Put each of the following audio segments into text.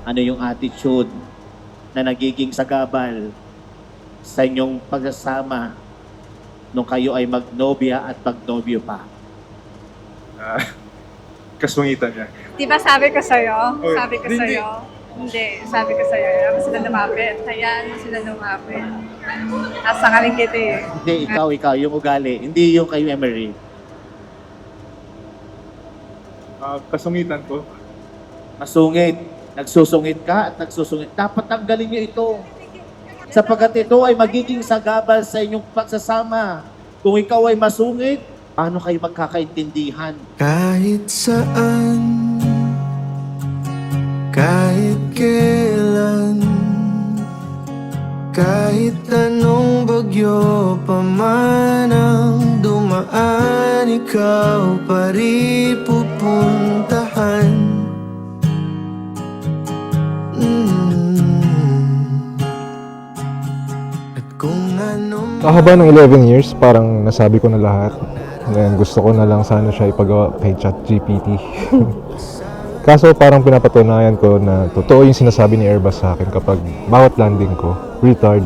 Ano yung attitude na nagiging sagabal sa inyong pagsasama nung kayo ay magnobya at magnobyo pa? Kasungitan niya. Di ba sabi ko sa'yo? Oh, Sabi ko hindi. sa'yo? Hindi, sabi ko sa'yo. Hayaan mo sila lumapit. Hayaan mo sila lumapit. Asa ka rin kita eh. Hindi, ikaw, yung ugali. Hindi yung kay Emery. Kasungitan ko. Masungit. Nagsusungit ka at nagsusungit. Dapat tanggalin niyo ito. Sapagkat ito ay magiging sagabal sa inyong pagsasama. Kung ikaw ay masungit, paano kayo magkakaintindihan? Kahit saan, kahit kailan, kahit anong bagyo pa man ang dumaan, ikaw pa rin pupuntahan. At kung ano Sa haba ng 11 years, parang nasabi ko na lahat. And gusto ko na lang sana siya ipagawa kay ChatGPT. Kaso parang pinapatunayan ko na totoo yung sinasabi ni Airbus sa akin kapag bawat landing ko, retard.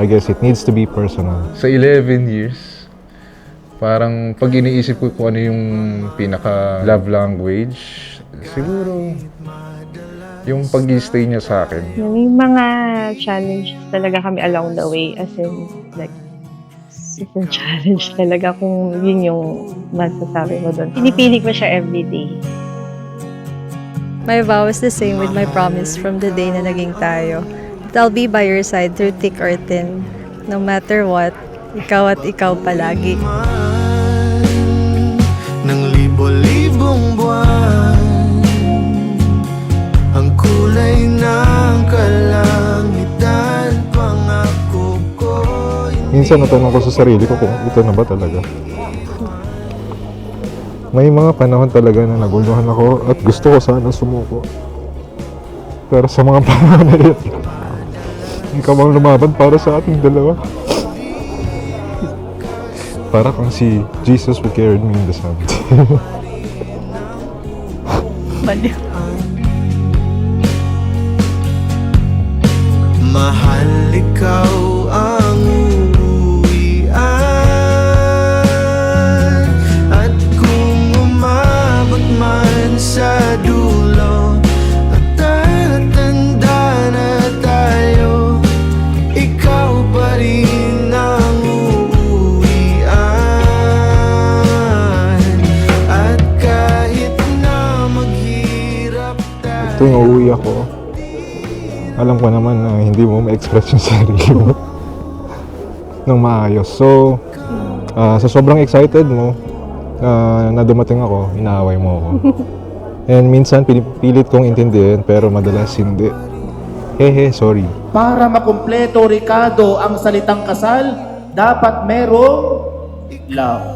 I guess it needs to be personal. Sa 11 years, parang pag iniisip ko kung ano yung pinaka love language, siguro yung pag-stay niya sa akin. May mga challenges talaga kami along the way. As in, like, it's a challenge talaga kung yun yung masasabi mo doon. Pinipili ko siya everyday. My vow is the same with my promise from the day na naging tayo. That I'll be by your side through thick or thin. No matter what, ikaw at ikaw palagi. ng libo-libong buwan, ang kulay ng kalangitan, pangako ko. Minsan natanong ko sa sarili ko kung ito na ba talaga. May mga panahon talaga na naguluhan ako at gusto ko sana sumuko. Pero sa mga panahon na yun, ikaw ang lumaban para sa ating dalawa. Para kang si Jesus who carried me in the sand. Baliw. Mahal, ikaw ang uuwian. At kung umabot man sa dulo at tatanda na tayo, ikaw pa rin ang uuwian. At kahit na maghirap tayo, Tuwing uuwi ako, alam ko naman na hindi mo ma-express yung sarili mo ng maayos. So, sa sobrang excited mo na dumating ako, inaaway mo ako. And minsan pinipilit kong intindihin pero madalas hindi. Hehe, sorry. Para makumpleto, Ricardo, ang salitang kasal, dapat merong love.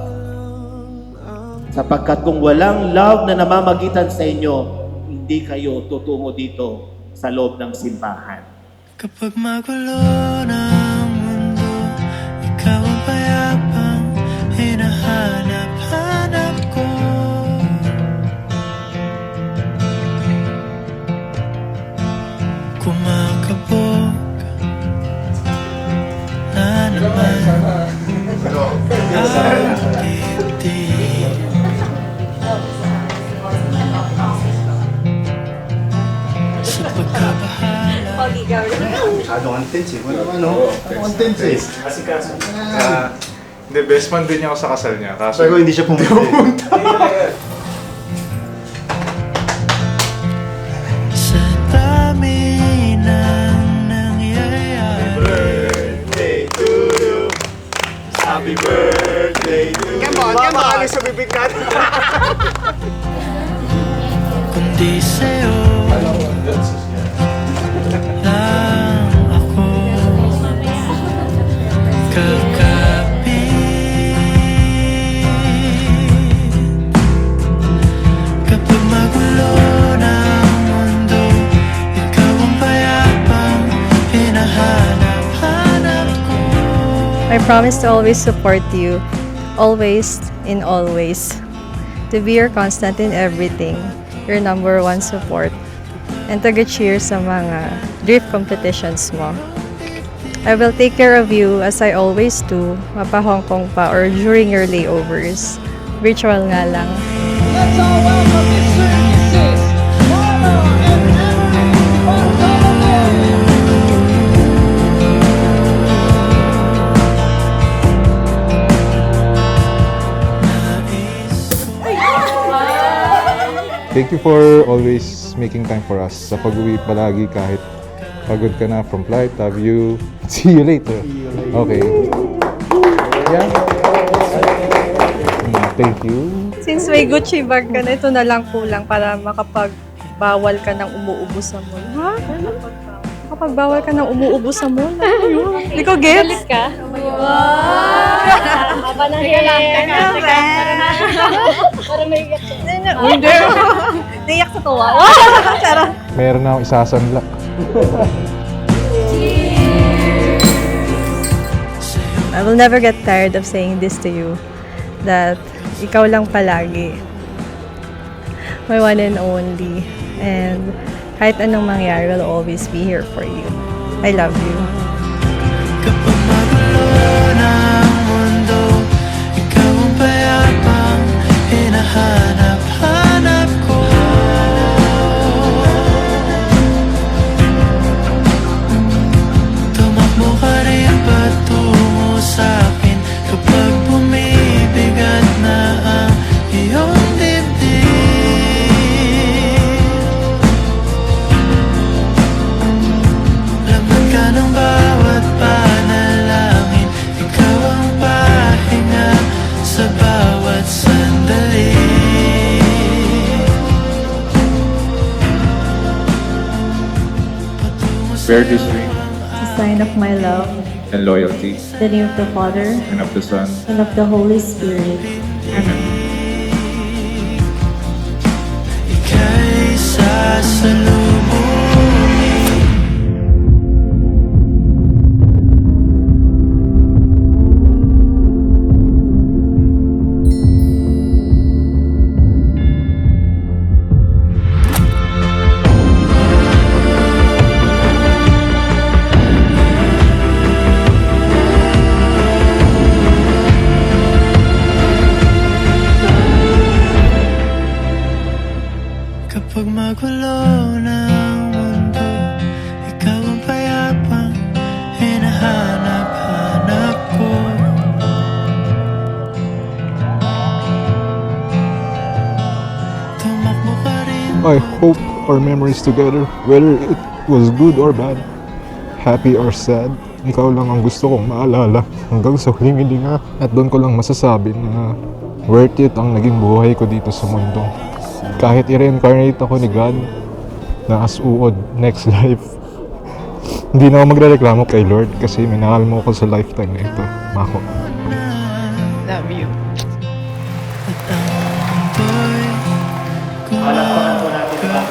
Sapagkat kung walang love na namamagitan sa inyo, hindi kayo tutungo dito sa loob ng simbahan. kapag magulo ng mundo, ikaw ang payapang hinahanap-hanap ko. Kumakabog na naman ang dibdib. Sa pagkabahala, Hindi, best man din niya ako sa kasal niya. Kaso hindi siya pumunta. sa dami ng nangyayari. Kundi sa'yo lang ako kakapit. Kapag magulo ng mundo, ikaw ang payapang hinahanap-hanap ko. I promise to always support you, always, in all ways. To be your constant in everything, your number one support. and taga-cheer sa mga drift competitions mo. I will take care of you as I always do, mapa-Hong Kong pa or during your layovers. Virtual nga lang. Let's all welcome Mr. and Mrs. Mara and Emery Bartolome. Thank you for always making time for us. Sa pag-uwi palagi kahit pagod ka na from flight. Love you. See you later. Okay. Yeah. Thank you. Since may Gucci bag ka na, ito na lang kulang para makapagbawal ka ng umuubo sa mall. Ha? Makapagbawal ka ng umuubo sa mall? Hindi ko gets. ka? Aba na Para may iyak ka. Hindi. Naiyak sa tuwa. Charot. Meron na akong isasanla. I will never get tired of saying this to you, that ikaw lang palagi. My one and only. And kahit anong mangyari, will always be here for you. I love you. Kapag magulo ng mundo, ikaw ang payapang hinahanap-hanap ko. Tumakbo ka rin patungo sa'kin kapag bumibigat na ang iyong dibdib. Laman ka ng bawat panalangin, ikaw ang pahinga sa bawat sandali. Bear this ring A sign of my love, and loyalty, in the name of the Father, and of the Son, and of the Holy Spirit. Amen. Ika'y sasalubungin. Kapag magulo ng mundo, ikaw ang payapang hinahanap-hanap ko. Tumakbo ka rin. I hope our memories together, whether it was good or bad, happy or sad, ikaw lang ang gusto kong maalala hanggang sa huling hininga. At doon ko lang masasabi na worth it ang naging buhay ko dito sa mundo. Kahit i-reincarnate ako ni God na as uod next life, hindi na ako magrereklamo kay Lord kasi minahal mo ako sa lifetime na ito. Mako. Love you. At ang apoy Palakpakan po natin ang